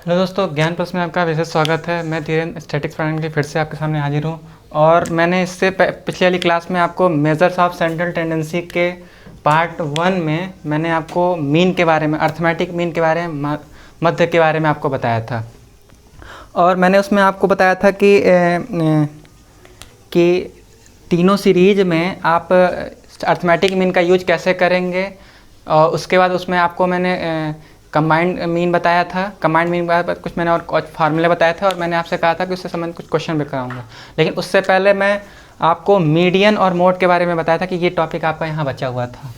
Hello दोस्तों, ज्ञान plus में आपका विशेष स्वागत है। मैं धीरेन्द्र स्टैटिक्स पढ़ाने के लिए फिर से आपके सामने हाजिर हूँ। और मैंने इससे पिछले वाली क्लास में आपको मेजर्स ऑफ सेंट्रल टेंडेंसी के पार्ट 1 में मैंने आपको मीन के बारे में, अर्थमेटिक मीन के बारे में, मध्य के बारे में आपको बताया था। और मैंने उसमें आपको बताया था कि तीनों सीरीज में आप अर्थमेटिक मीन का यूज कैसे करेंगे। और उसके बाद उसमें आपको मैंने कंबाइंड मीन बताया था। कंबाइंड मीन के बाद कुछ मैंने और कुछ फार्मूले बताए थे और मैंने आपसे कहा था कि उससे संबंधित कुछ क्वेश्चन भी कराऊंगा। लेकिन उससे पहले मैं आपको मीडियन और मोड के बारे में बताया था कि ये टॉपिक आपका यहाँ बचा हुआ था।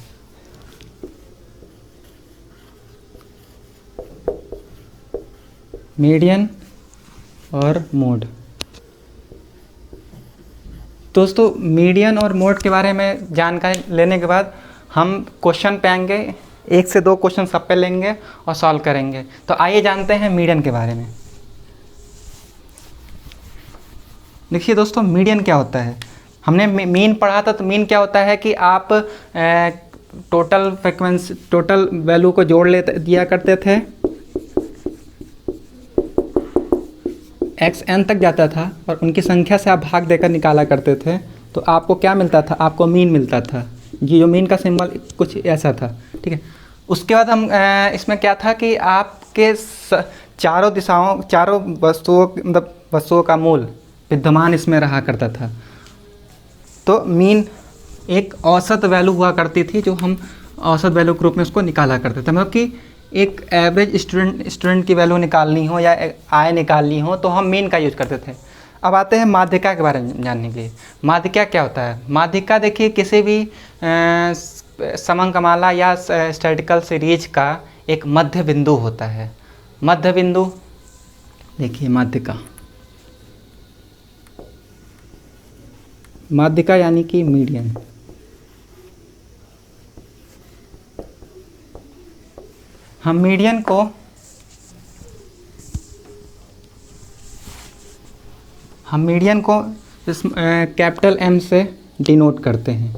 मीडियन और मोड। दोस्तों, मीडियन और मोड के बारे में जानकारी लेने के बाद हम क्वेश्चन पे आएंगे। 1 से 2 क्वेश्चन सब पे लेंगे और सॉल्व करेंगे। तो आइए जानते हैं मीडियन के बारे में। देखिए दोस्तों, मीडियन क्या होता है। हमने मीन पढ़ा था। तो मीन क्या होता है कि आप टोटल फ्रिक्वेंसी, टोटल वैल्यू को जोड़ दिया करते थे। xn तक जाता था और उनकी संख्या से आप भाग देकर निकाला करते थे। तो आपको क्या मिलता था? आपको मीन मिलता था। ये जो मीन का सिंबल कुछ ऐसा था, ठीक है। उसके बाद हम इसमें क्या था कि आपके चारों दिशाओं, चारों वस्तुओं, मतलब वस्तुओं का मूल विद्यमान इसमें रहा करता था। तो मीन एक औसत वैल्यू हुआ करती थी, जो हम औसत वैल्यू के रूप में उसको निकाला करते थे। मतलब कि एक एवरेज स्टूडेंट की वैल्यू निकालनी हो या आय निकालनी हो तो हम मीन का यूज करते थे। अब आते हैं माध्यिका के बारे में जानने के लिए। माध्यिका क्या होता है? माध्यिका देखिए, किसी भी समंकमाला या स्टैटिकल सीरीज का एक मध्य बिंदु होता है। मध्य बिंदु देखिए, माध्यिका, माध्यिका यानी कि मीडियन। हम मीडियन को कैपिटल M से डिनोट करते हैं।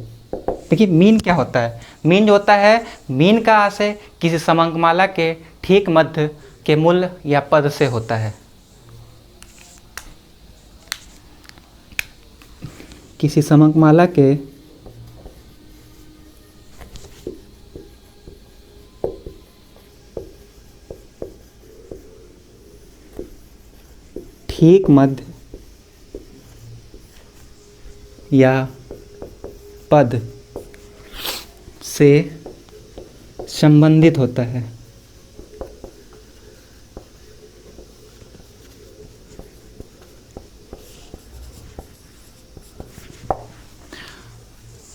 देखिए, मीन क्या होता है? मीन जो होता है, मीन का आशय किसी समंकमाला के ठीक मध्य के मूल या पद से होता है। किसी समंकमाला के ठीक मध्य या पद से संबंधित होता है।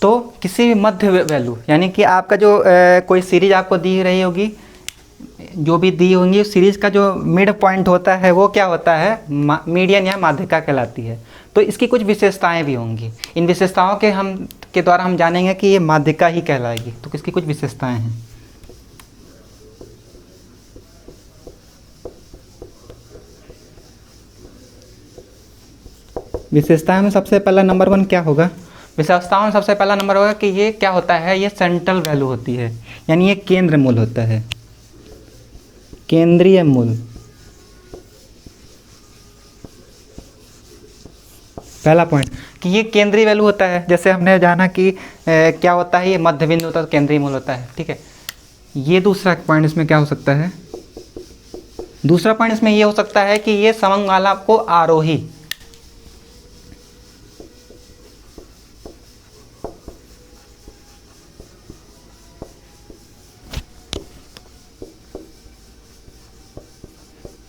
तो किसी भी मध्य वैल्यू, यानी कि आपका जो कोई सीरीज आपको दी रही होगी, जो भी दी होंगी, सीरीज का जो मिड पॉइंट होता है वो क्या होता है? मीडियन या माध्यिका कहलाती है। तो इसकी कुछ विशेषताएं भी होंगी। इन विशेषताओं के द्वारा हम जानेंगे कि ये माध्यिका ही कहलाएगी। तो किसकी कुछ विशेषताएं हैं? विशेषताओं में सबसे पहला नंबर 1 क्या होगा? विशेषताओं में सबसे पहला नंबर होगा कि ये क्या होता है? ये सेंट्रल वैल्यू होती है, यानी ये केंद्र मूल होता है। केंद्रीय मूल पहला पॉइंट कि ये केंद्रीय वैल्यू होता है। जैसे हमने जाना कि क्या होता है, ये मध्य बिंदु होता है तो केंद्रीय मूल होता है, ठीक है। ये दूसरा पॉइंट इसमें क्या हो सकता है? दूसरा पॉइंट इसमें ये हो सकता है कि ये समंकमाला को आरोही,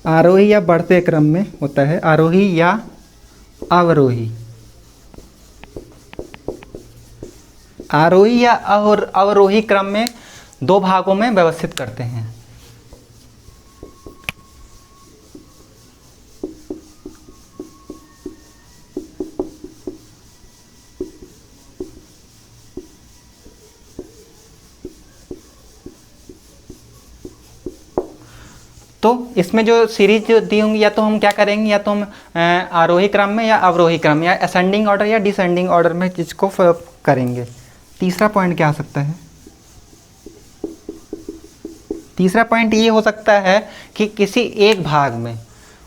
आरोही या बढ़ते क्रम में होता है। आरोही या अवरोही। आरोही या अवरोही क्रम में 2 भागों में व्यवस्थित करते हैं। तो इसमें जो सीरीज दी होंगी, या तो हम क्या करेंगे, या तो हम आरोही क्रम में या अवरोही क्रम, या असेंडिंग ऑर्डर या डिसेंडिंग ऑर्डर में इसको करेंगे। तीसरा पॉइंट क्या आ सकता है? तीसरा पॉइंट ये हो सकता है कि किसी एक भाग में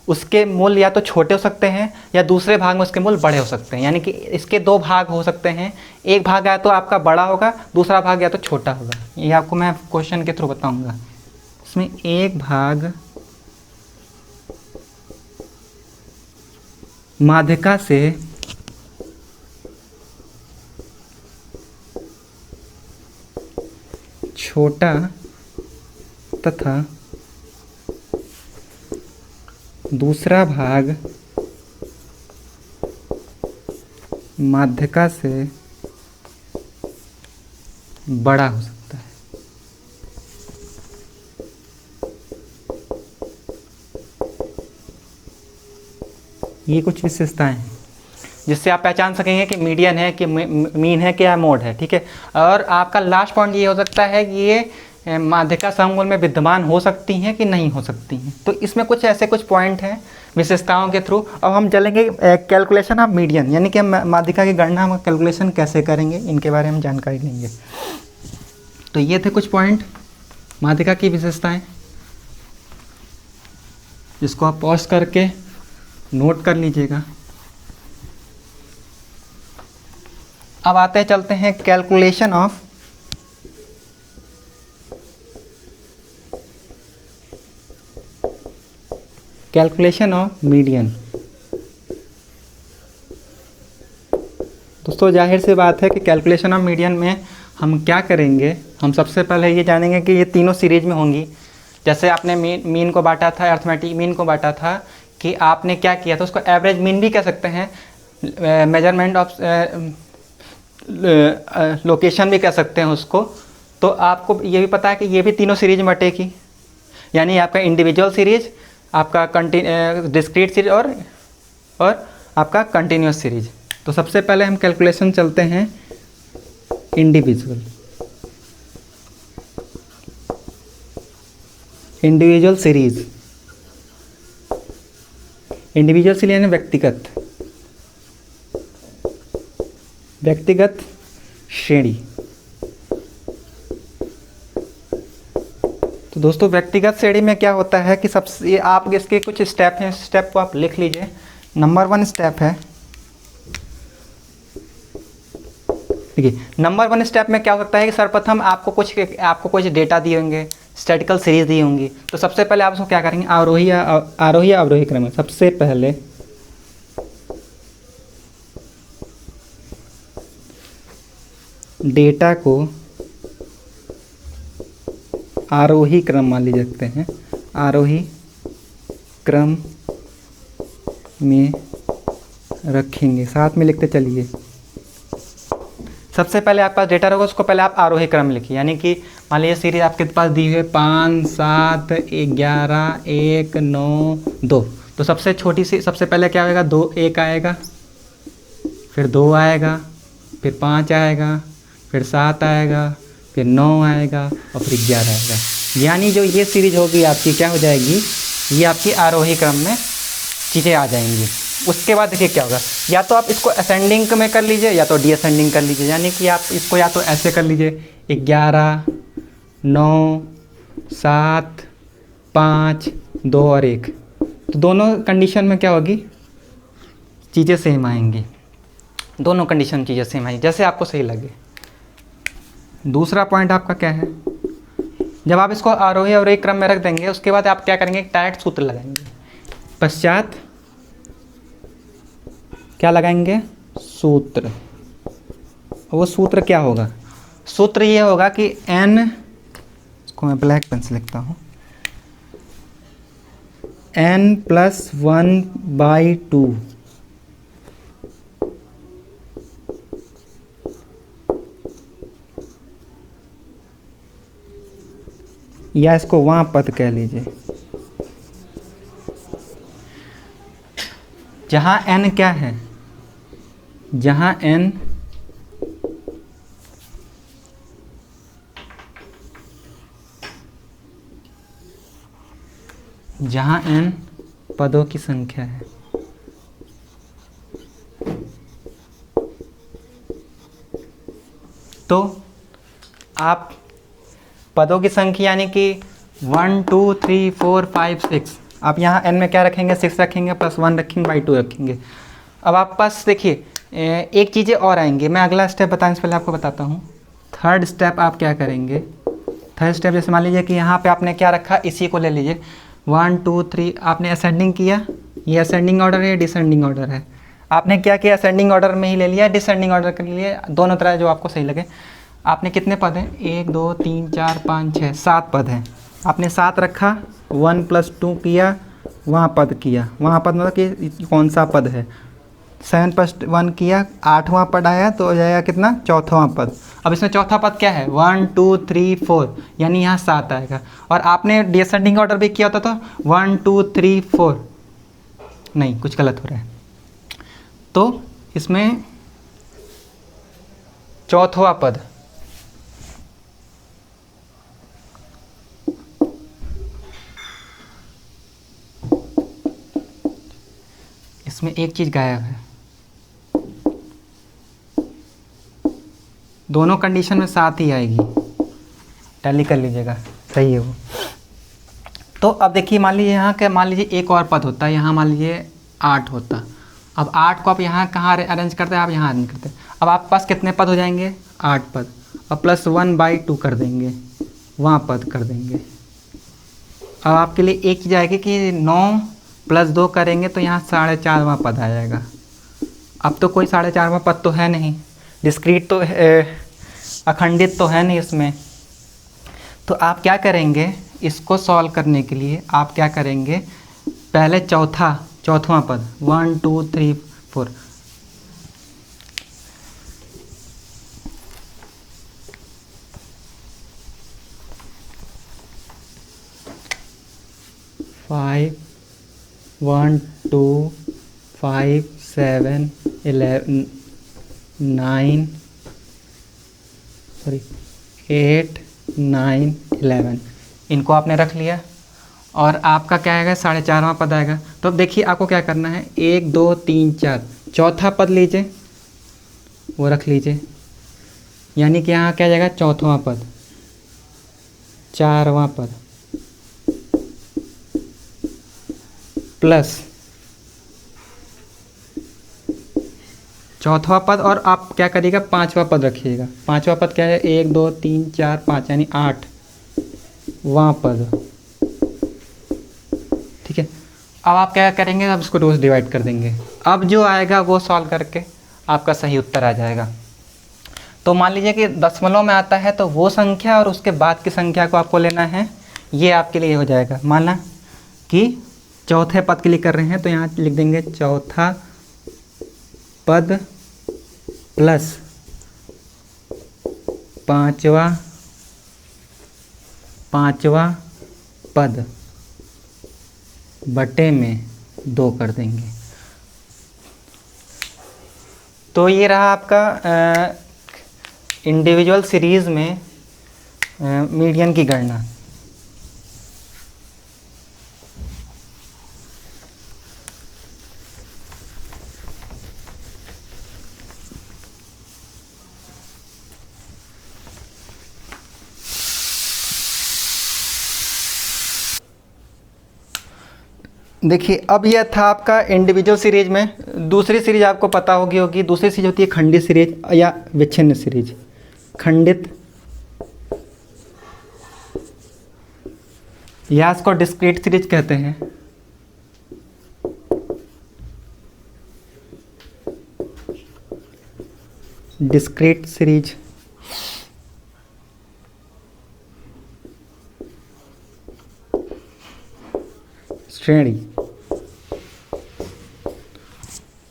उसके मूल या तो छोटे हो सकते हैं या दूसरे भाग में उसके मूल बड़े हो सकते हैं, यानी कि इसके दो भाग हो सकते हैं। एक भाग या तो आपका बड़ा होगा, दूसरा भाग या तो छोटा होगा। ये आपको मैं क्वेश्चन के थ्रू बताऊंगा। इसमें एक भाग माध्यिका से छोटा तथा दूसरा भाग माध्यिका से बड़ा हो सकता है। ये कुछ विशेषताएं हैं जिससे आप पहचान सकेंगे कि मीडियन है कि मीन है कि या मोड है, ठीक है। और आपका लास्ट पॉइंट ये हो सकता है कि ये माध्यिका सममूल में विद्यमान हो सकती हैं कि नहीं हो सकती हैं। तो इसमें कुछ ऐसे कुछ पॉइंट हैं विशेषताओं के थ्रू। अब हम चलेंगे कैलकुलेशन ऑफ मीडियन, यानी कि हम माध्यिका की गणना हम कैलकुलेशन कैसे करेंगे, इनके बारे में जानकारी लेंगे। तो ये थे कुछ पॉइंट माध्यिका की विशेषताएं, जिसको आप पॉज करके नोट कर लीजिएगा। अब आते हैं, चलते हैं कैलकुलेशन ऑफ मीडियन। दोस्तों जाहिर सी बात है कि कैलकुलेशन ऑफ मीडियन में हम क्या करेंगे, हम सबसे पहले ये जानेंगे कि ये तीनों सीरीज में होंगी। जैसे आपने मीन को बांटा था, अर्थमेटिक मीन को बांटा था, कि आपने क्या किया था, उसको एवरेज मीन भी कह सकते हैं, मेजरमेंट ऑफ लोकेशन भी कह सकते हैं उसको। तो आपको ये भी पता है कि ये भी तीनों सीरीज में बटेगी, यानी आपका इंडिविजुअल सीरीज, आपका डिस्क्रीट सीरीज और आपका कंटिन्यूस सीरीज। तो सबसे पहले हम कैलकुलेशन चलते हैं इंडिविजुअल सीरीज। इंडिविजुअल सीरीज यानी व्यक्तिगत श्रेणी। तो दोस्तों व्यक्तिगत श्रेणी में क्या होता है कि सबसे आप इसके कुछ स्टेप हैं, स्टेप को आप लिख लीजिए। नंबर 1 स्टेप है, देखिए नंबर 1 स्टेप में क्या हो सकता है कि सर्वप्रथम आपको कुछ डेटा दिए होंगे, स्टैटिकल सीरीज दी होंगी। तो सबसे पहले आप उसको क्या करेंगे, आरोही या अवरोही क्रम में सबसे पहले डेटा को आरोही क्रम मान लीजिए सकते हैं, आरोही क्रम में रखेंगे। साथ में लिखते चलिए। सबसे पहले आपके पास डेटा रहेगा, उसको पहले आप आरोही क्रम में लिखिए। यानी कि मान लीजिए सीरीज आपके पास दी हुई है 5, 7, 11, 1, 9, 2। तो सबसे छोटी सी सबसे पहले क्या होगा, 2 1 आएगा, फिर 2 आएगा, फिर 5 आएगा, फिर 7 आएगा, फिर 9 आएगा और फिर 11 आएगा। यानी जो ये सीरीज होगी आपकी क्या हो जाएगी, ये आपकी आरोही क्रम में चीज़ें आ जाएंगी। उसके बाद देखिए क्या होगा, या तो आप इसको असेंडिंग में कर लीजिए या तो डिअसेंडिंग कर लीजिए। यानी कि आप इसको या तो ऐसे कर लीजिए 11, 9, 7, 5, 2 और 1। तो दोनों कंडीशन में क्या होगी, चीज़ें सेम आएंगी। दोनों कंडीशन चीज़ें सेम आएंगी, जैसे आपको सही लगे। दूसरा पॉइंट आपका क्या है, जब आप इसको आरोही अवरोही क्रम में रख देंगे, उसके बाद आप क्या करेंगे, डायरेक्ट सूत्र लगाएंगे। पश्चात क्या लगाएंगे, सूत्र। वो सूत्र क्या होगा, सूत्र ये होगा कि n, इसको मैं ब्लैक पेन से लिखता हूँ, n+1/2 या इसको वहाँ पद कह लीजिए, जहाँ n क्या है, जहाँ n पदों की संख्या है। तो आप पदों की संख्या यानी कि 1 2 3 4 5 6, आप यहाँ n में क्या रखेंगे, 6 रखेंगे, प्लस 1 रखेंगे, बाई 2 रखेंगे। अब आप पास देखिए एक चीज़ें और आएंगी, मैं अगला स्टेप बताने से पहले आपको बताता हूँ। थर्ड स्टेप आप क्या करेंगे, थर्ड स्टेप जैसे मान लीजिए कि यहाँ पे आपने क्या रखा, इसी को ले लीजिए 1 2 3, आपने असेंडिंग किया, ये असेंडिंग ऑर्डर है, डिसेंडिंग ऑर्डर है। आपने क्या किया, असेंडिंग ऑर्डर में ही ले लिया, डिसेंडिंग ऑर्डर के लिए दोनों तरह जो आपको सही लगे। आपने कितने पद हैं, 1 2 3 4 5 6 7 पद हैं, आपने 7 रखा, 1 + 2 किया, वहाँ पद किया, वहाँ पद मतलब कि कौन सा पद है, 7 + 1 किया, 8वां पद आया तो हो जाएगा कितना, 4वां पद। अब इसमें चौथा पद क्या है, 1 2 3 4, यानी यहाँ 7 आएगा। और आपने डिसेंडिंग ऑर्डर भी किया होता तो 1 2 3 4, नहीं कुछ गलत हो रहा है, तो इसमें चौथवा पद, इसमें एक चीज़ गायब है, दोनों कंडीशन में 7 ही आएगी, टैली कर लीजिएगा, सही है वो। तो अब देखिए मान लीजिए यहाँ के, मान लीजिए एक और पद होता है, यहाँ मान लीजिए 8 होता, अब 8 को आप यहाँ कहाँ अरेंज करते हैं, आप यहाँ अरेंज करते हैं। अब आपके पास कितने पद हो जाएंगे, 8 पद, अब प्लस 1/2 कर देंगे, वहाँ पद कर देंगे। अब आपके लिए एक चीज़ आएगी कि 9 + 2 करेंगे तो यहाँ 4.5वां पद आ जाएगा। अब तो कोई 4.5वां पद तो है नहीं, डिस्क्रीट तो अखंडित तो है नहीं इसमें, तो आप क्या करेंगे, इसको सॉल्व करने के लिए आप क्या करेंगे, पहले चौथवां पद 1 2 3 4, फाइव 1 2 5 7 11 9 8 9 11, इनको आपने रख लिया और आपका क्या आएगा, 4.5वां पद आएगा। तो अब देखिए आपको क्या करना है, 1 2 3 4, चौथा पद लीजिए, वो रख लीजिए, यानी कि यहाँ क्या जाएगा, चौथवां पद, 4वां पद, प्लस चौथवा पद, और आप क्या करिएगा, 5वां पद रखिएगा। 5वां पद क्या है, 1 2 3 4 5, यानी 8वां पद, ठीक है। अब आप क्या करेंगे, अब इसको रोज डिवाइड कर देंगे, अब जो आएगा वो सॉल्व करके आपका सही उत्तर आ जाएगा। तो मान लीजिए कि दशमलव में आता है तो वो संख्या और उसके बाद की संख्या को आपको लेना है, ये आपके लिए हो जाएगा। माना कि चौथे पद के लिए कर रहे हैं तो यहाँ लिख देंगे चौथा पद प्लस 5वां पद बटे में 2 कर देंगे। तो ये रहा आपका इंडिविजुअल सीरीज़ में मीडियन की गणना। देखिए अब यह था आपका इंडिविजुअल सीरीज में। दूसरी सीरीज आपको पता होगी, दूसरी सीरीज होती है खंडित सीरीज या विच्छिन्न सीरीज। खंडित या इसको डिस्क्रीट सीरीज कहते हैं। डिस्क्रीट सीरीज श्रेणी।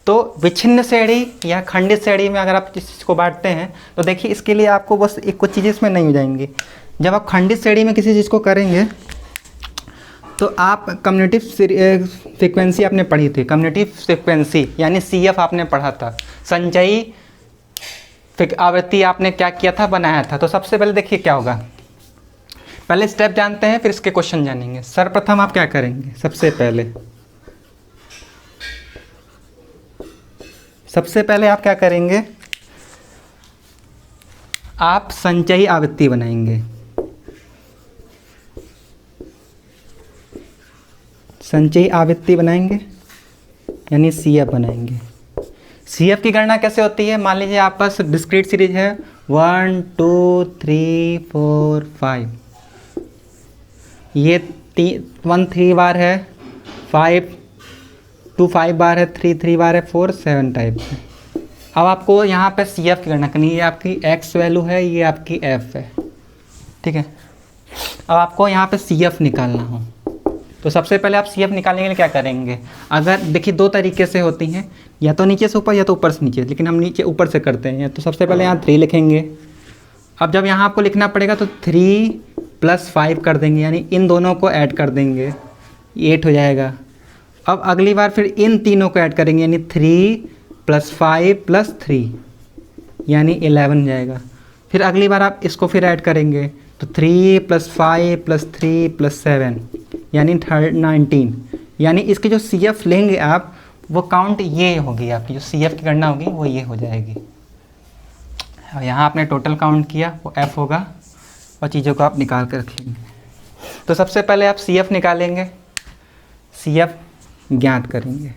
तो विच्छिन्न श्रेणी या खंडित श्रेणी में अगर आप इस चीज़ को बांटते हैं तो देखिए इसके लिए आपको बस एक कुछ चीज़ें इसमें नहीं हो जाएंगी। जब आप खंडित श्रेणी में किसी चीज़ को करेंगे तो आप कम्युनिटिव फ्रीक्वेंसी आपने पढ़ी थी, कम्युनिटिव फ्रीक्वेंसी यानी CF आपने पढ़ा था, संचयी आवृत्ति आपने क्या किया था, बनाया था। तो सबसे पहले देखिए क्या होगा, पहले स्टेप जानते हैं फिर इसके क्वेश्चन जानेंगे। सर्वप्रथम आप क्या करेंगे, सबसे पहले आप क्या करेंगे, आप संचयी आवृत्ति बनाएंगे। संचयी आवृत्ति बनाएंगे यानी CF बनाएंगे। CF की गणना कैसे होती है? मान लीजिए आप पास डिस्क्रीट सीरीज है 1 2 3 4 5, ये 1 3 बार है, 5 2 5 बार है, 3 3 बार है, 4 7 टाइप है। अब आपको यहाँ पे CF की गणना करनी है। ये आपकी X वैल्यू है, ये आपकी F है, ठीक है। अब आपको यहाँ पे CF निकालना हो तो सबसे पहले आप CF निकालने के लिए क्या करेंगे? अगर देखिए 2 तरीके से होती हैं, या तो नीचे से ऊपर या तो ऊपर से नीचे, लेकिन हम नीचे ऊपर से करते हैं। तो सबसे पहले यहाँ 3 लिखेंगे। अब जब यहाँ आपको लिखना पड़ेगा तो 3 + 5 कर देंगे, यानी इन दोनों को ऐड कर देंगे, 8 हो जाएगा। अब अगली बार फिर इन तीनों को ऐड करेंगे, यानी 3 + 5 + 3 यानी 11 हो जाएगा। फिर अगली बार आप इसको फिर ऐड करेंगे तो 3 + 5 + 3 + 7 यानी 19, यानी इसकी जो CF लेंगे आप वो काउंट ये होगी, आपकी जो CF की गणना होगी वो ये हो जाएगी। और यहाँ आपने टोटल काउंट किया वो F होगा और चीज़ों को आप निकाल कर रख लेंगे। तो सबसे पहले आप CF निकालेंगे, CF ज्ञात करेंगे।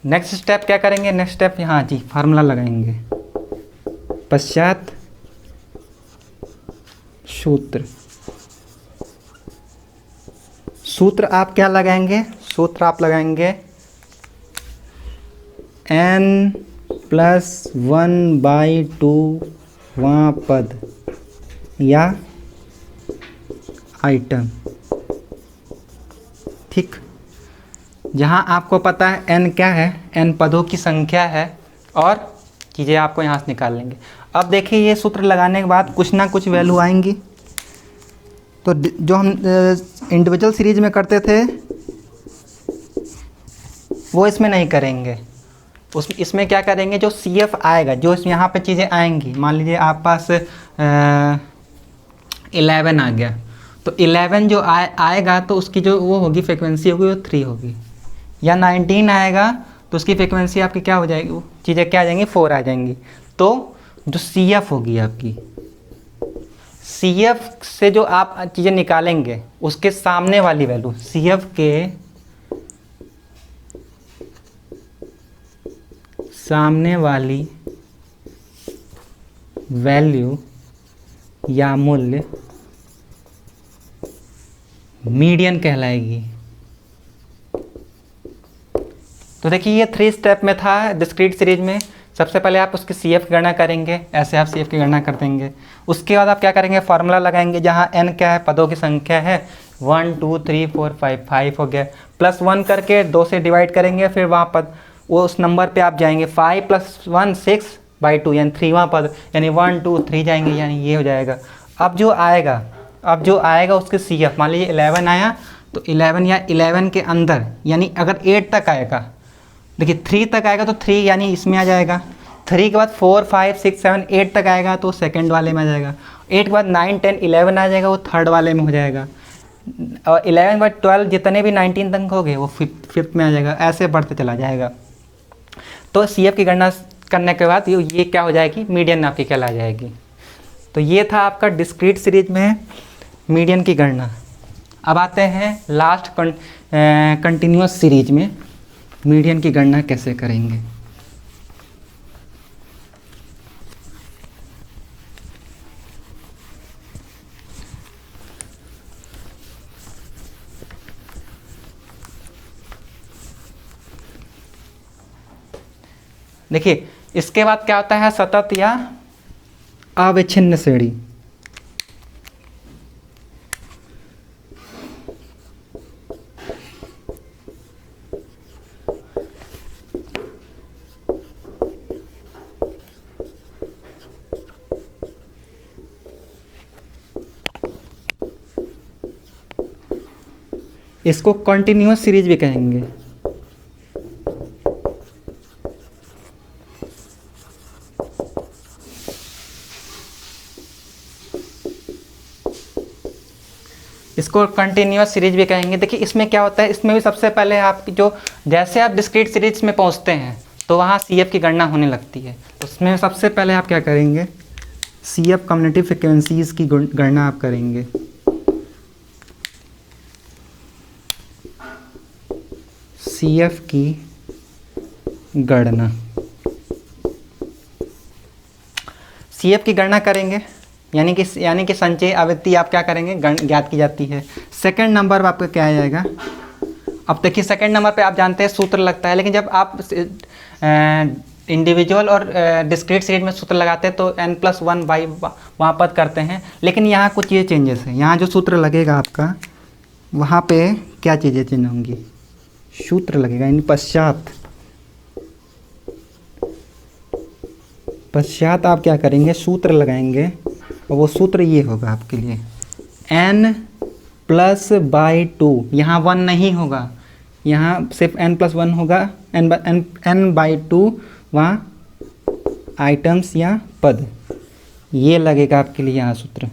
नेक्स्ट स्टेप क्या करेंगे? नेक्स्ट स्टेप यहाँ जी फार्मूला लगाएंगे, पश्चात सूत्र आप क्या लगाएंगे? सूत्र आप लगाएंगे n + 1/2 वां पद या आइटम, ठीक। जहाँ आपको पता है n क्या है, n पदों की संख्या है और चीज़ें आपको यहाँ से निकाल लेंगे। अब देखिए ये सूत्र लगाने के बाद कुछ ना कुछ वैल्यू आएंगी। तो जो हम इंडिविजुअल सीरीज में करते थे वो इसमें नहीं करेंगे। इसमें क्या करेंगे? जो CF आएगा, जो इसमें यहाँ पे चीज़ें आएंगी, मान लीजिए आप पास 11 आ गया, तो 11 जो आएगा तो उसकी जो वो होगी फ्रिक्वेंसी होगी वो 3 होगी। या 19 आएगा तो उसकी फ्रिक्वेंसी आपकी क्या हो जाएगी? वो चीज़ें क्या आ जाएंगी? 4 आ जाएंगी। तो जो CF होगी आपकी, CF से जो आप चीज़ें निकालेंगे उसके सामने वाली वैल्यू, CF के सामने वाली वैल्यू या मूल्य मीडियन कहलाएगी। तो देखिए ये 3 स्टेप में था डिस्क्रीट सीरीज में। सबसे पहले आप उसकी CF की गणना करेंगे, ऐसे आप CF की गणना कर देंगे। उसके बाद आप क्या करेंगे? फार्मूला लगाएंगे, जहाँ n क्या है? पदों की संख्या है, 1 2 3 4 5 हो गया, +1 करके 2 से डिवाइड करेंगे, फिर वहाँ पद वो उस नंबर पे आप जाएंगे, 5 + 1 6/2 यानी 3वां पद, यानी 1 2 3 जाएंगे, यानी ये हो जाएगा। अब जो आएगा उसके CF, मान लीजिए 11 आया तो 11 या 11 के अंदर, यानी अगर 8 तक आएगा, देखिए 3 तक आएगा तो 3 यानी इसमें आ जाएगा। 3 के बाद 4 5 6 7 8 तक आएगा तो सेकंड वाले में आ जाएगा। 8 के बाद 9 10 11 आ जाएगा, वो थर्ड वाले में हो जाएगा। और 11 बाद 12 जितने भी 19 तक हो गए वो फिफ्थ में आ जाएगा। ऐसे बढ़ते चला जाएगा। तो CF की गणना करने के बाद ये क्या हो जाएगी? मीडियन आपकी कहला जाएगी। तो ये था आपका डिस्क्रीट सीरीज में मीडियन की गणना। अब आते हैं लास्ट कंटिन्यूअस सीरीज में मीडियन की गणना कैसे करेंगे। देखिए इसके बाद क्या होता है? सतत या अविच्छिन्न श्रेणी। इसको कंटिन्यूअस सीरीज भी कहेंगे। इसको कंटिन्यूअस सीरीज भी कहेंगे। देखिए इसमें क्या होता है? इसमें भी सबसे पहले आपकी जो जैसे आप डिस्क्रीट सीरीज में पहुंचते हैं तो वहाँ CF की गणना होने लगती है। तो उसमें सबसे पहले आप क्या करेंगे? सी एफ कम्युनिटी फ्रिक्वेंसीज की गणना आप करेंगे। सी एफ की गणना, सी एफ की गणना करेंगे, यानी कि संचयी आवृत्ति आप क्या करेंगे, ज्ञात की जाती है। सेकंड नंबर पर आपका क्या आ जाएगा। अब देखिए सेकंड नंबर पे आप जानते हैं सूत्र लगता है, लेकिन जब आप इंडिविजुअल और डिस्क्रीट सीरीज में सूत्र लगाते हैं तो n+1 बाई वहाँ पद करते हैं, लेकिन यहाँ कुछ ये चेंजेस हैं। यहाँ जो सूत्र लगेगा आपका, वहाँ पे क्या चीज़ें चेंज होंगी, सूत्र लगेगा इन पश्चात आप क्या करेंगे, सूत्र लगाएंगे, और वो सूत्र ये होगा आपके लिए n+/2। यहाँ 1 नहीं होगा, यहाँ सिर्फ n+1 होगा, n/2 वहाँ आइटम्स या पद, ये लगेगा आपके लिए यहाँ सूत्र।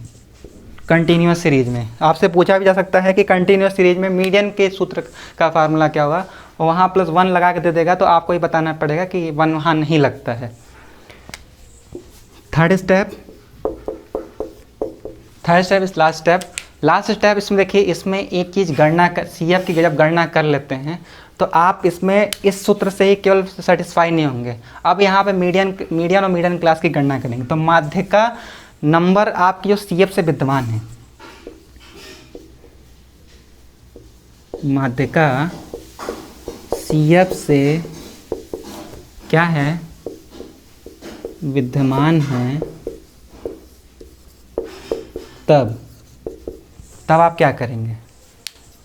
कंटिन्यूस सीरीज में आपसे पूछा भी जा सकता है कि कंटिन्यूस सीरीज में मीडियन के सूत्र का फार्मूला क्या होगा, और वहाँ +1 लगा के दे देगा, तो आपको ही बताना पड़ेगा कि 1 वहाँ नहीं लगता है। थर्ड स्टेप इस लास्ट स्टेप इसमें देखिए, इसमें एक चीज़ गणना कर, सी एफ की जब गणना कर लेते हैं तो आप इसमें इस सूत्र से ही केवल सेटिस्फाई नहीं होंगे। अब यहाँ पे मीडियन और मीडियन क्लास की गणना करेंगे, तो माध्यिका नंबर आपकी जो सी एफ से विद्यमान है, माध्यिका सी एफ से क्या है, विद्यमान है, तब आप क्या करेंगे।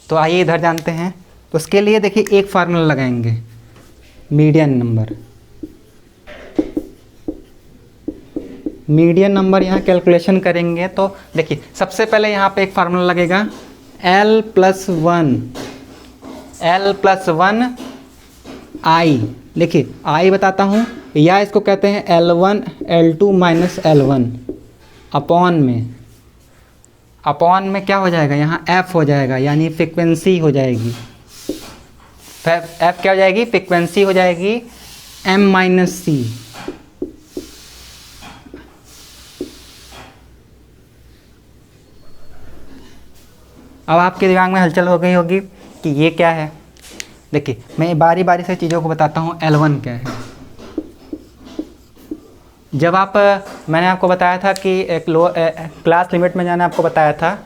तो आइए इधर जानते हैं। तो उसके लिए देखिए एक फार्मूला लगाएंगे, मीडियन नंबर यहाँ कैलकुलेशन करेंगे। तो देखिए सबसे पहले यहाँ पे एक फार्मूला लगेगा l+1 i। देखिए i बताता हूँ, या इसको कहते हैं L1 L2 - L1 अपॉन में क्या हो जाएगा, यहाँ f हो जाएगा, यानी फ्रिक्वेंसी हो जाएगी। f क्या हो जाएगी, फ्रिक्वेंसी हो जाएगी m-c। अब आपके दिमाग में हलचल हो गई होगी कि ये क्या है। देखिए मैं बारी बारी से चीज़ों को बताता हूँ। L1 क्या है, जब मैंने आपको बताया था कि एक क्लास लिमिट में जाना आपको बताया था,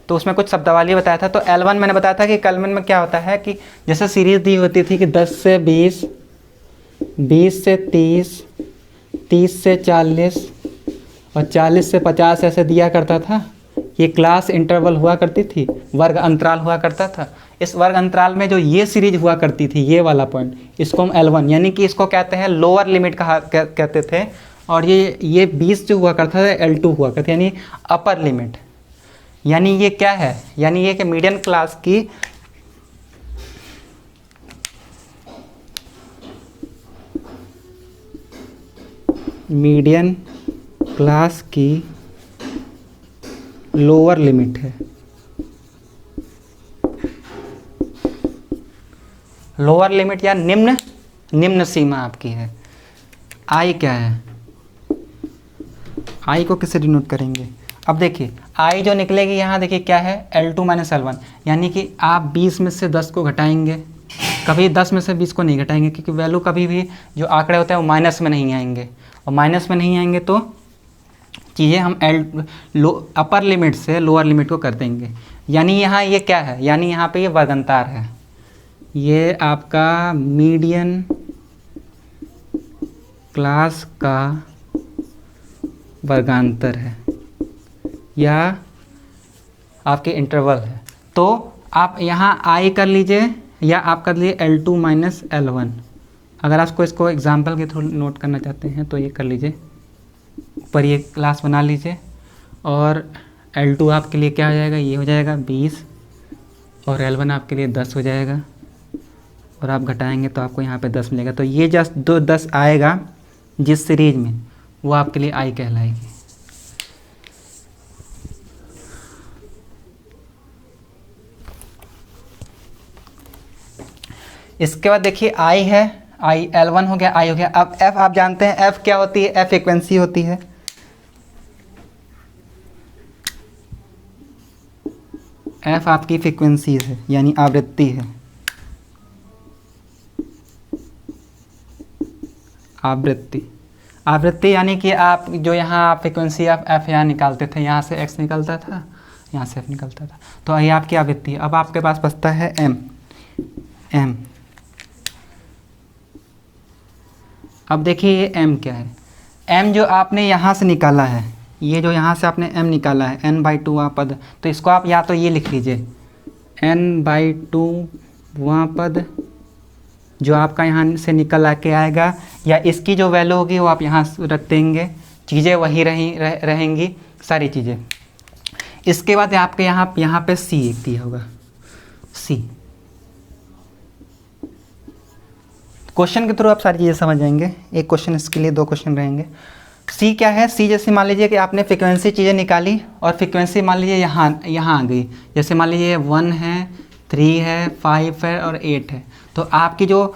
तो उसमें कुछ शब्दावली बताया था। तो L1 मैंने बताया था कि कलमन में क्या होता है कि जैसे सीरीज़ दी होती थी कि 10 से 20, 20 से 30, 30 से 40 और 40 से 50 ऐसे दिया करता था। ये क्लास इंटरवल हुआ करती थी, वर्ग अंतराल हुआ करता था। इस वर्ग अंतराल में जो ये सीरीज हुआ करती थी, ये वाला पॉइंट, इसको हम L1 यानी कि इसको कहते हैं लोअर लिमिट कहते थे। और ये 20 जो हुआ करता था L2 हुआ करता, यानी अपर लिमिट। यानी ये क्या है, यानी ये कि मीडियन क्लास की लोअर लिमिट है। लोअर लिमिट या निम्न सीमा आपकी है। आई क्या है, आई को किससे डिनोट करेंगे। अब देखिए आई जो निकलेगी यहाँ, देखिए क्या है, L2 - L1, यानी कि आप 20 में से 10 को घटाएंगे, कभी 10 में से 20 को नहीं घटाएंगे, क्योंकि वैल्यू कभी भी जो आंकड़े होते हैं वो माइनस में नहीं आएंगे, और माइनस में नहीं आएंगे तो चीज़ें हम अपर लिमिट से लोअर लिमिट को कर देंगे। यानी यहाँ ये क्या है, यानी यहाँ पे ये वर्गांतर है, ये आपका मीडियन क्लास का वर्गांतर है या आपके इंटरवल है। तो आप यहाँ आई कर लीजिए या आप कर लीजिए L2 - L1। अगर आपको इसको एग्जाम्पल के थ्रू नोट करना चाहते हैं तो ये कर लीजिए, ऊपर ये क्लास बना लीजिए, और L2 आपके लिए क्या हो जाएगा, ये हो जाएगा 20, और L1 आपके लिए 10 हो जाएगा, और आप घटाएंगे तो आपको यहाँ पे 10 मिलेगा। तो ये जस्ट 10 आएगा जिस सीरीज में, वो आपके लिए आई कहलाएगी। इसके बाद देखिए आई है, आई L1 हो गया, आई हो गया। अब F आप जानते हैं, F क्या होती है, F फ्रिक्वेंसी होती है। एफ आपकी फ्रिक्वेंसी है यानी आवृत्ति है, आवृत्ति यानी कि आप जो यहाँ फ्रिक्वेंसी ऑफ एफ यहाँ निकालते थे, यहाँ से एक्स निकलता था, यहाँ से एफ निकलता था, तो ये आपकी आवृत्ति है। अब आपके पास बचता है एम। अब देखिए ये एम क्या है, एम जो आपने यहाँ से निकाला है, ये जो यहाँ से आपने एम निकाला है n/2 वहाँ पद, तो इसको आप या तो ये लिख लीजिए n/2 वहाँ पद जो आपका यहाँ से निकल के आएगा, या इसकी जो वैल्यू होगी वो आप यहाँ रख देंगे, चीज़ें वही रहेंगी सारी चीज़ें। इसके बाद आपके यहाँ पे सी एक दिया होगा, सी। क्वेश्चन के थ्रू आप सारी चीज़ें समझ जाएंगे, एक क्वेश्चन इसके लिए 2 क्वेश्चन रहेंगे। सी क्या है, सी जैसे मान लीजिए कि आपने फ्रिक्वेंसी चीज़ें निकाली और फ्रिक्वेंसी मान लीजिए यहाँ आ गई, जैसे मान लीजिए 1 है, 3 है, 5 है और 8 है, तो आपकी जो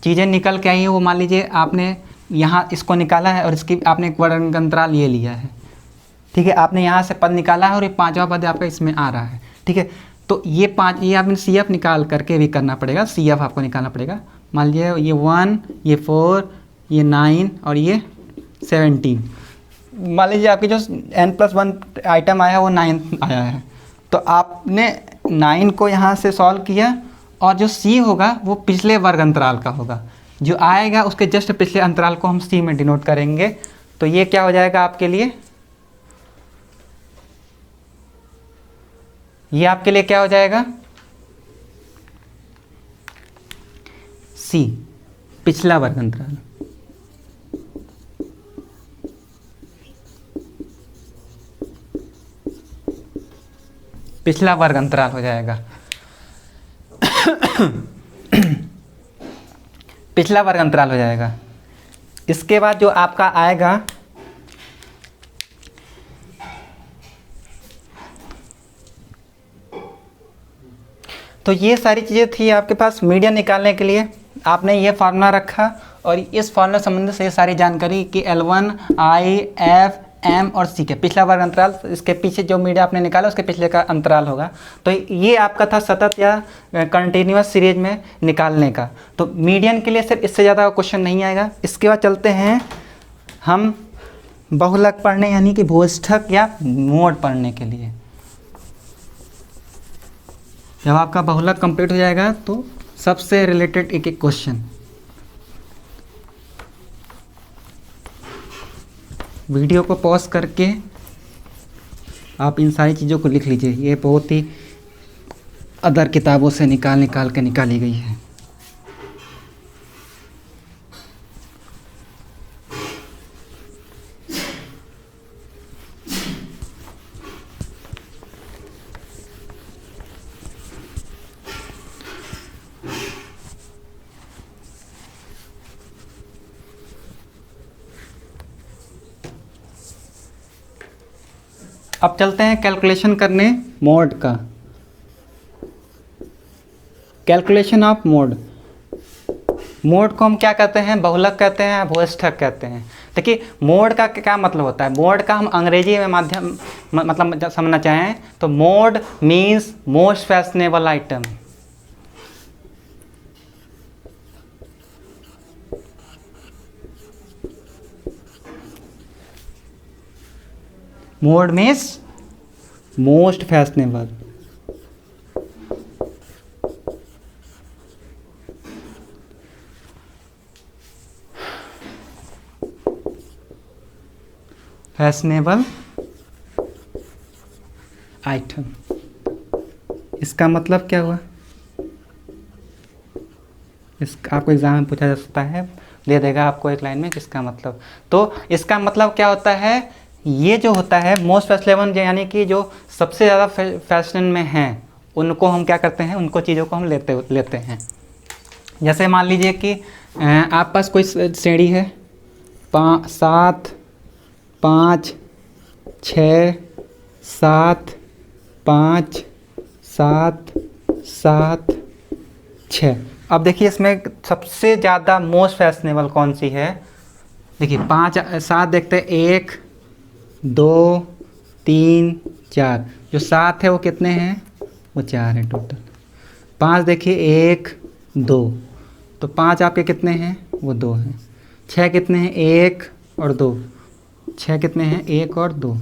चीज़ें निकल के आई हैं वो मान लीजिए आपने यहाँ इसको निकाला है और इसकी आपने एक वर्ग अंतराल ये लिया है, ठीक है, आपने यहाँ से पद निकाला है और ये 5वां पद आपका इसमें आ रहा है, ठीक है। तो ये आपने सी एफ निकाल करके भी करना पड़ेगा, सी एफ आपको निकालना पड़ेगा। मान लीजिए ये 1, ये 4, ये 9 और ये 17, मान लीजिए आपकी जो n+1 आइटम आया है वो 9 आया है, तो आपने 9 को यहाँ से सॉल्व किया और जो सी होगा वो पिछले वर्ग अंतराल का होगा, जो आएगा उसके जस्ट पिछले अंतराल को हम सी में डिनोट करेंगे। तो ये क्या हो जाएगा आपके लिए, ये आपके लिए क्या हो जाएगा, सी पिछला वर्ग अंतराल। पिछला वर्ग अंतराल हो जाएगा पिछला वर्ग अंतराल हो जाएगा। इसके बाद जो आपका आएगा तो ये सारी चीज़ें थी आपके पास मीडियन निकालने के लिए, आपने ये फार्मूला रखा और इस फार्मूला संबंधित से ये सारी जानकारी कि L1, I, F, M और C के पिछला वर्ग अंतराल, इसके पीछे जो मीडिया आपने निकाला उसके पिछले का अंतराल होगा। तो ये आपका था सतत या कंटिन्यूस सीरीज में निकालने का। तो मीडियन के लिए सिर्फ इससे ज़्यादा क्वेश्चन नहीं आएगा। इसके बाद चलते हैं हम बहुलक पढ़ने यानी कि भूयष्ठक या मोड पढ़ने के लिए। जब आपका बहुलक कंप्लीट हो जाएगा तो सबसे रिलेटेड एक एक क्वेश्चन, वीडियो को पॉज करके आप इन सारी चीज़ों को लिख लीजिए। ये बहुत ही अदर किताबों से निकाल के निकाली गई है। अब चलते हैं कैलकुलेशन करने मोड का। कैलकुलेशन ऑफ मोड, मोड को हम क्या कहते हैं, बहुलक कहते हैं, भूयष्ठक कहते हैं। देखिए मोड का क्या मतलब होता है, मोड का हम अंग्रेजी में माध्यम मतलब समझना चाहें तो mode means most fashionable item. Mode means most fashionable. Fashionable item, इसका मतलब क्या हुआ, इसका आपको एग्जाम में पूछा जा सकता है, दे देगा आपको एक लाइन में किसका मतलब। तो इसका मतलब क्या होता है, ये जो होता है मोस्ट फैशनेबल यानी कि जो सबसे ज़्यादा फैशन में हैं उनको हम क्या करते हैं, उनको चीज़ों को हम लेते हैं। जैसे मान लीजिए कि आप पास कोई श्रेणी है 7 5 6 7 5 7 7 6। अब देखिए इसमें सबसे ज़्यादा मोस्ट फैशनेबल कौन सी है, देखिए 5 7 देखते हैं, 1 2 3 4, जो 7 है वो कितने हैं, वो 4 है टोटल। 5 देखिए 1 2, तो 5 आपके कितने हैं, वो 2 हैं। 6 कितने हैं, 1 और 2, 6 कितने हैं, 1 और 2।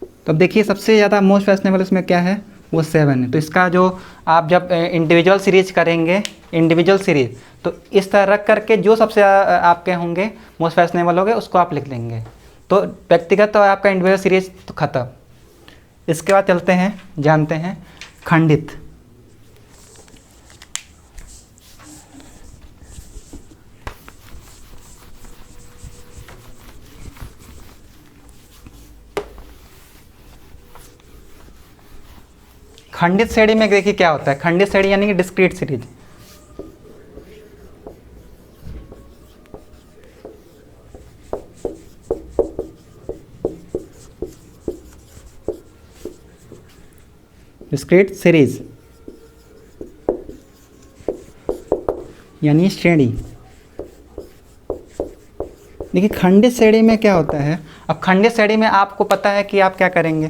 तो अब देखिए सबसे ज़्यादा मोस्ट फैशनेबल इसमें क्या है, वो 7 है। तो इसका जो आप जब इंडिविजुअल सीरीज करेंगे, इंडिविजुअल सीरीज, तो इस तरह रख करके जो सबसे आपके होंगे मोस्ट फैशनेबल होंगे उसको आप लिख लेंगे। तो व्यक्तिगत तो आपका इंडिविजुअल सीरीज तो ख़त्म। इसके बाद चलते हैं, जानते हैं खंडित। खंडित श्रेणी में देखिए क्या होता है, खंडित श्रेणी यानी कि डिस्क्रीट सीरीज। डिस्क्रीट सीरीज यानी श्रेणी। देखिए खंडित श्रेणी में क्या होता है, अब खंडित श्रेणी में आपको पता है कि आप क्या करेंगे।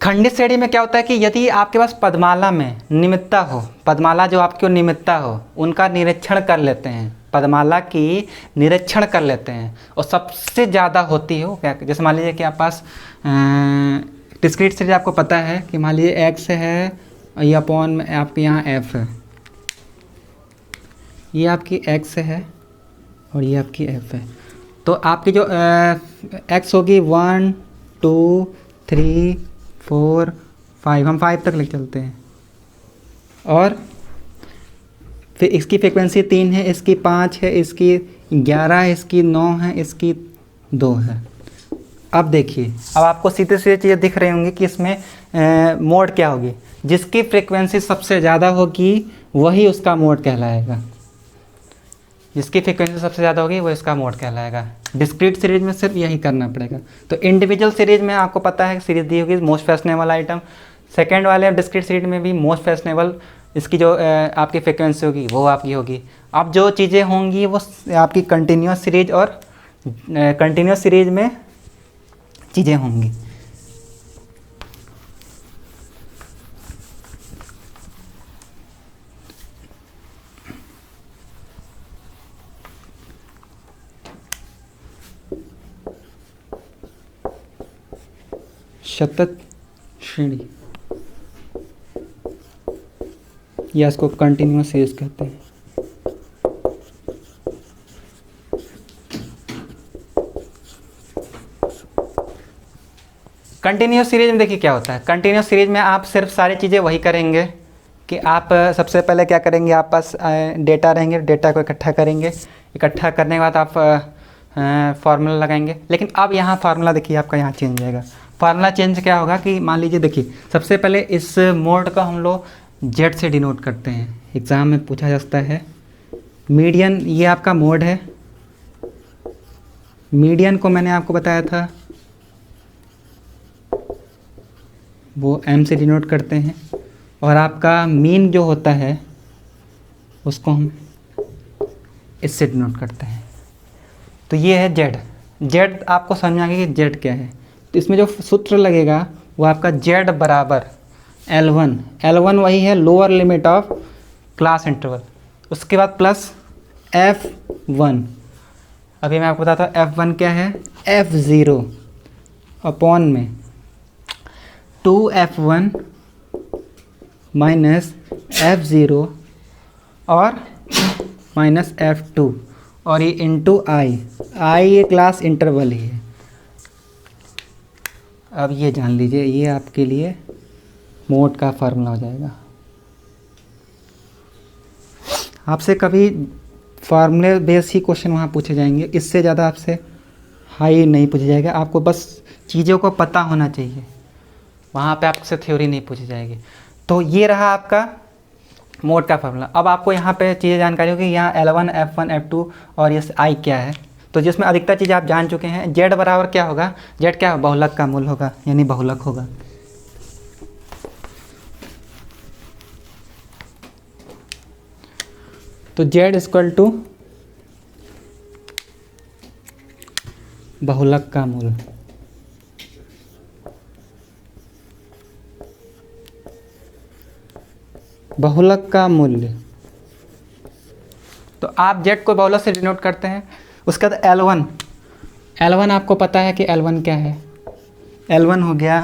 खंडित श्रेणी में क्या होता है कि यदि आपके पास पदमाला में निमित्ता हो, पदमाला जो आपकी निमित्ता हो, उनका निरीक्षण कर लेते हैं, पदमाला की निरीक्षण कर लेते हैं, और सबसे ज़्यादा होती हो क्या, जैसे मान लीजिए कि आप पास डिस्क्रीट सीरीज आपको पता है कि मान लीजिए x है और ये अपॉन में आपके यहाँ f है, ये आपकी x है और ये आपकी f है। तो आपकी जो x होगी 1 2 3 4 5, हम 5 तक ले चलते हैं, और फिर इसकी फ्रिक्वेंसी 3 है, इसकी 5 है, इसकी 11 है, इसकी 9 है, इसकी 2 है। अब देखिए, अब आपको सीधे सीधे चीज़ें दिख रही होंगी कि इसमें मोड क्या होगी। जिसकी फ्रिक्वेंसी सबसे ज़्यादा होगी वही उसका मोड कहलाएगा, जिसकी फ्रिक्वेंसी सबसे ज़्यादा होगी वो इसका मोड कहलाएगा। डिस्क्रीट सीरीज में सिर्फ यही करना पड़ेगा। तो इंडिविजुअल सीरीज में आपको पता है सीरीज दी होगी मोस्ट फैशनेबल आइटम, सेकेंड वाले डिस्क्रीट सीरीज में भी मोस्ट फैशनेबल इसकी जो आपकी फ्रिक्वेंसी होगी वो आपकी होगी। अब जो चीज़ें होंगी वो आपकी कंटिन्यूस सीरीज और कंटिन्यूस सीरीज में चीज़ें होंगी। सतत श्रेणी या इसको कंटिन्यूस सीरीज कहते हैं। कंटिन्यूस सीरीज में देखिए क्या होता है, कंटिन्यूस सीरीज में आप सिर्फ सारी चीज़ें वही करेंगे कि आप सबसे पहले क्या करेंगे, आप पास डेटा रहेंगे, डेटा को इकट्ठा करेंगे, इकट्ठा करने के बाद आप फार्मूला लगाएंगे। लेकिन अब यहाँ फार्मूला देखिए आपका यहाँ चेंज जाएगा। फार्मूला चेंज क्या होगा कि मान लीजिए देखिए सबसे पहले इस मोड का हम लोग जेड से डिनोट करते हैं, एग्ज़ाम में पूछा जा सकता है। मीडियन ये आपका मोड है, मीडियन को मैंने आपको बताया था वो एम से डिनोट करते हैं, और आपका मीन जो होता है उसको हम इससे डिनोट करते हैं। तो ये है जेड। जेड आपको समझ में आ गया कि जेड क्या है। तो इसमें जो सूत्र लगेगा वो आपका जेड बराबर L1, L1 वही है lower limit of class interval, उसके बाद प्लस F1। अभी मैं आपको बताता हूँ F1 क्या है, F0 अपॉन में 2F1 माइनस F0 और माइनस F2, और ये इंटू आई ये क्लास इंटरवल ही है। अब ये जान लीजिए, ये आपके लिए मोड का फार्मूला हो जाएगा। आपसे कभी फार्मूले बेस ही क्वेश्चन वहाँ पूछे जाएंगे, इससे ज़्यादा आपसे हाई नहीं पूछा जाएगा। आपको बस चीज़ों को पता होना चाहिए, वहाँ पे आपसे थ्योरी नहीं पूछी जाएगी। तो ये रहा आपका मोड का फार्मूला। अब आपको यहाँ पे चीज़ें जानकारी होगी, यहाँ L1 F1 F2 और ये I क्या है। तो जिसमें अधिकतर चीज़ें आप जान चुके हैं। जेड बराबर क्या होगा, जेड क्या बहुलक का मूल होगा, यानी बहुलक होगा। तो जेड इक्वल टू बहुलक का मूल। बहुलक का मूल्य, तो आप जेड को बहुलक से डिनोट करते हैं। उसके बाद L1, L1 आपको पता है कि L1 क्या है। L1 हो गया,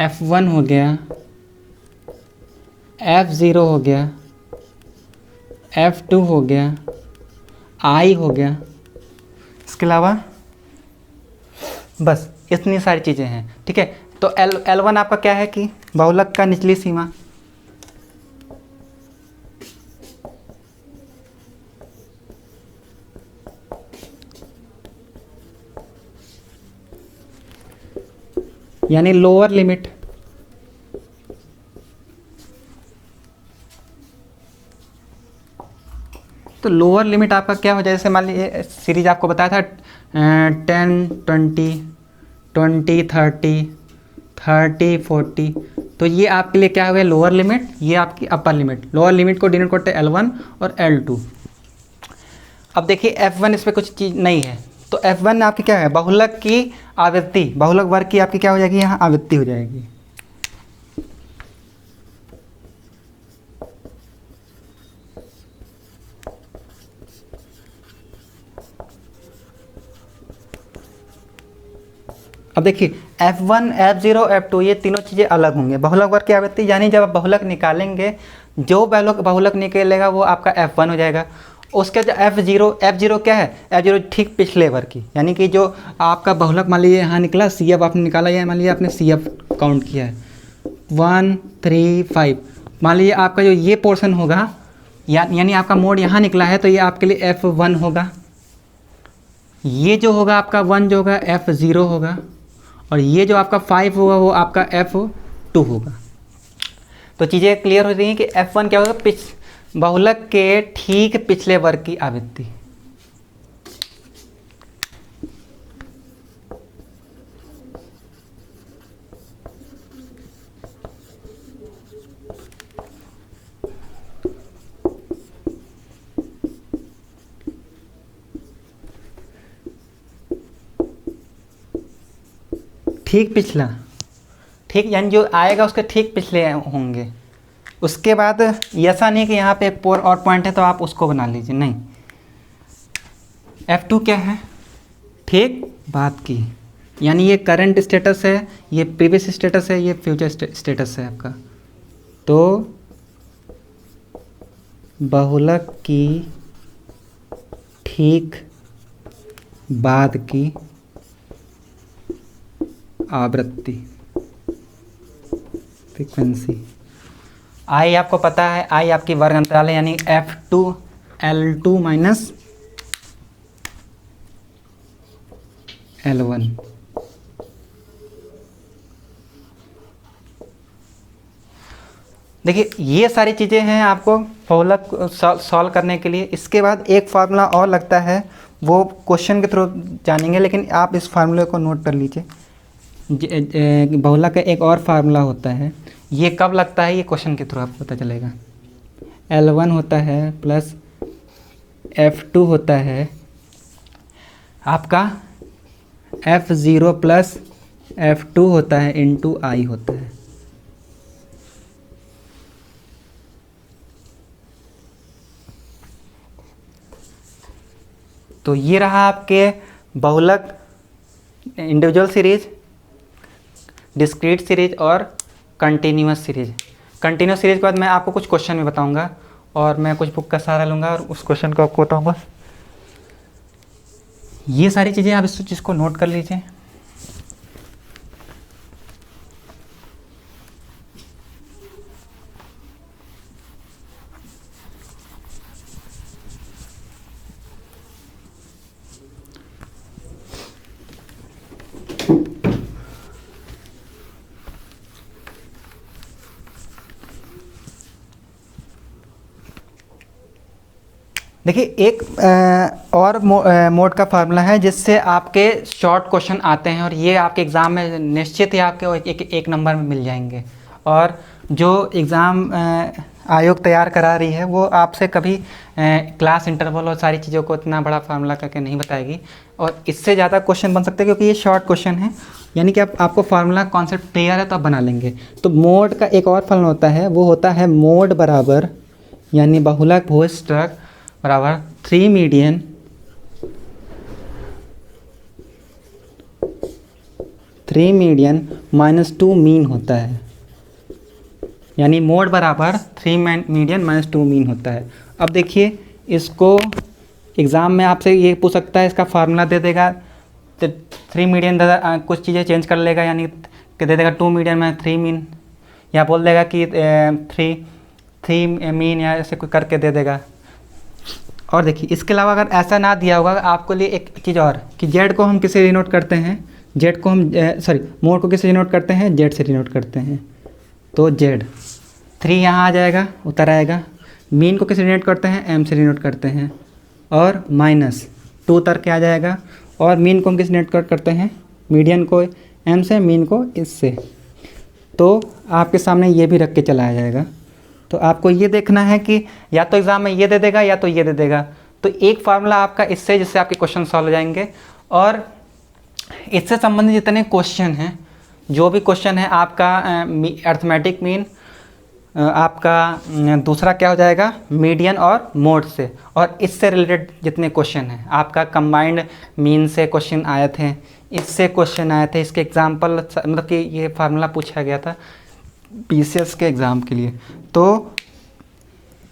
F1 हो गया, F0 हो गया, F2 हो गया, I हो गया। इसके अलावा बस इतनी सारी चीज़ें हैं, ठीक है। तो L1 आपका क्या है कि बहुलक का निचली सीमा, यानी लोअर लिमिट। तो लोअर लिमिट आपका क्या हो जाए, जैसे मान लीजिए सीरीज आपको बताया था 10, 20, 20, 30, 30, 40, तो ये आपके लिए क्या हो गया लोअर लिमिट, ये आपकी अपर लिमिट। लोअर लिमिट को डिनोट करते हैं L1 और L2। अब देखिए F1 इस पर कुछ चीज़ नहीं है, तो F1 आपकी क्या है बहुलक की आवृत्ति, बहुलक वर्ग की आपकी क्या हो जाएगी यहाँ आवृत्ति हो जाएगी। अब देखिए F1, F0, F2 ये तीनों चीज़ें अलग होंगे। बहुलक वर्ग की आवृत्ति यानी जब आप बहुलक निकालेंगे, जो बहुलक निकलेगा वो आपका F1 हो जाएगा। उसके जो F0 क्या है, F0 ठीक पिछले वर्ग की, यानी कि जो आपका बहुलक मान लीजिए यहाँ निकला CF आपने निकाला, या मान लीजिए आपने CF काउंट किया है 1, 3, 5, मान लीजिए आपका जो ये पोर्शन होगा यानी आपका मोड यहाँ निकला है, तो ये आपके लिए F1 होगा। ये जो होगा आपका 1 जो होगा F0 होगा, और ये जो आपका 5 होगा वो आपका F2 होगा। तो चीज़ें क्लियर हो रही हैं कि F1 क्या होगा, बहुलक के ठीक पिछले वर्ग की आवृत्ति। ठीक पिछला, ठीक यानी जो आएगा उसके ठीक पिछले होंगे। उसके बाद ऐसा नहीं कि यहाँ पे और पॉइंट है तो आप उसको बना लीजिए, नहीं। F2 क्या है, ठीक बाद की, यानी ये करंट स्टेटस है, ये प्रीवियस स्टेटस है, ये फ्यूचर स्टेटस है आपका। तो बहुलक की ठीक बाद की आवृत्ति फ्रीक्वेंसी। आई आपको पता है, आई आपकी वर्ग अंतराल है, यानी F2 L2 माइनस L1। देखिए ये सारी चीज़ें हैं आपको बहुलक सॉल्व करने के लिए। इसके बाद एक फार्मूला और लगता है, वो क्वेश्चन के थ्रू जानेंगे, लेकिन आप इस फार्मूले को नोट कर लीजिए। बहुलक का एक और फार्मूला होता है, ये कब लगता है, ये क्वेश्चन के थ्रू आपको पता चलेगा। L1 होता है प्लस F2 होता है आपका F0 प्लस F2 होता है इंटू आई होता है। तो ये रहा आपके बहुलक इंडिविजुअल सीरीज, डिस्क्रीट सीरीज और कंटिन्यूअस सीरीज। कंटिन्यूअस सीरीज के बाद मैं आपको कुछ क्वेश्चन में बताऊंगा, और मैं कुछ बुक का सहारा लूँगा और उस क्वेश्चन को आपको बताऊंगा। ये सारी चीज़ें आप इस चीज़ को नोट कर लीजिए। देखिए एक और मोड का फार्मूला है जिससे आपके शॉर्ट क्वेश्चन आते हैं, और ये आपके एग्ज़ाम में निश्चित ही आपके एक नंबर में मिल जाएंगे। और जो एग्ज़ाम आयोग तैयार करा रही है वो आपसे कभी क्लास इंटरवल और सारी चीज़ों को इतना बड़ा फार्मूला करके नहीं बताएगी, और इससे ज़्यादा क्वेश्चन बन सकते हैं क्योंकि ये शॉर्ट क्वेश्चन है। यानी कि आपको फार्मूला कॉन्सेप्ट क्लियर है तो आप बना लेंगे। तो मोड का एक और फार्मूला होता है, वो होता है मोड बराबर यानी बहुलक भूयस्त्रक बराबर 3 मीडियन -2 मीन होता है। यानी मोड बराबर 3 मीडियन -2 मीन होता है। अब देखिए इसको एग्ज़ाम में आपसे ये पूछ सकता है, इसका फार्मूला दे देगा तो 3 मीडियन कुछ चीज़ें चेंज कर लेगा, यानी कि दे देगा 2 मीडियन में 3 मीन, या बोल देगा कि 3 मीन या ऐसे कोई करके दे देगा। और देखिए इसके अलावा अगर ऐसा ना दिया होगा आपको लिए एक चीज़ और कि जेड को हम किसे डिनोट करते हैं, जेड को हम मोड को किसे डिनोट करते हैं, जेड से डिनोट करते हैं। तो जेड 3 यहाँ आ जाएगा, उतर आएगा। मीन को किसे डिनोट करते हैं, एम से डिनोट करते हैं, और -2 उतर के आ जाएगा। और मीन को हम किस डिनोट करते हैं, मीडियन को एम से, मीन को इससे। तो आपके सामने ये भी रख के चलाया जाएगा। तो आपको ये देखना है कि या तो एग्ज़ाम में ये दे देगा या तो ये दे देगा। तो एक फार्मूला आपका इससे, जिससे आपके क्वेश्चन सॉल्व हो जाएंगे। और इससे संबंधित जितने क्वेश्चन हैं, जो भी क्वेश्चन है आपका अर्थमेटिक मीन, आपका दूसरा क्या हो जाएगा मीडियन और मोड से, और इससे रिलेटेड जितने क्वेश्चन हैं, आपका कंबाइंड मीन से क्वेश्चन आए थे, इससे क्वेश्चन आए थे, इसके एग्जांपल मतलब कि ये फार्मूला पूछा गया था पीसीएस के एग्ज़ाम के लिए। तो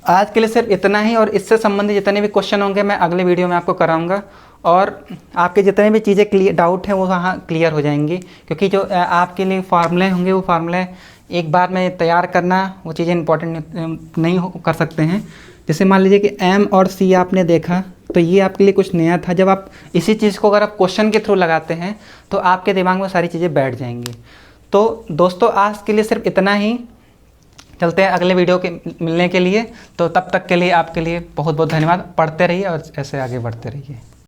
आज के लिए सिर्फ इतना ही, और इससे संबंधित जितने भी क्वेश्चन होंगे मैं अगले वीडियो में आपको कराऊंगा, और आपके जितने भी चीज़ें क्लियर डाउट हैं वो वहाँ क्लियर हो जाएंगी। क्योंकि जो आपके लिए फार्मूले होंगे वो फार्मूले एक बार में तैयार करना, वो चीज़ें इंपॉर्टेंट नहीं कर सकते हैं। जैसे मान लीजिए कि एम और सी आपने देखा, तो ये आपके लिए कुछ नया था। जब आप इसी चीज़ को अगर आप क्वेश्चन के थ्रू लगाते हैं तो आपके दिमाग में सारी चीज़ें बैठ जाएंगी। तो दोस्तों आज के लिए सिर्फ इतना ही, चलते हैं अगले वीडियो के मिलने के लिए। तो तब तक के लिए आपके लिए बहुत बहुत धन्यवाद। पढ़ते रहिए और ऐसे आगे बढ़ते रहिए।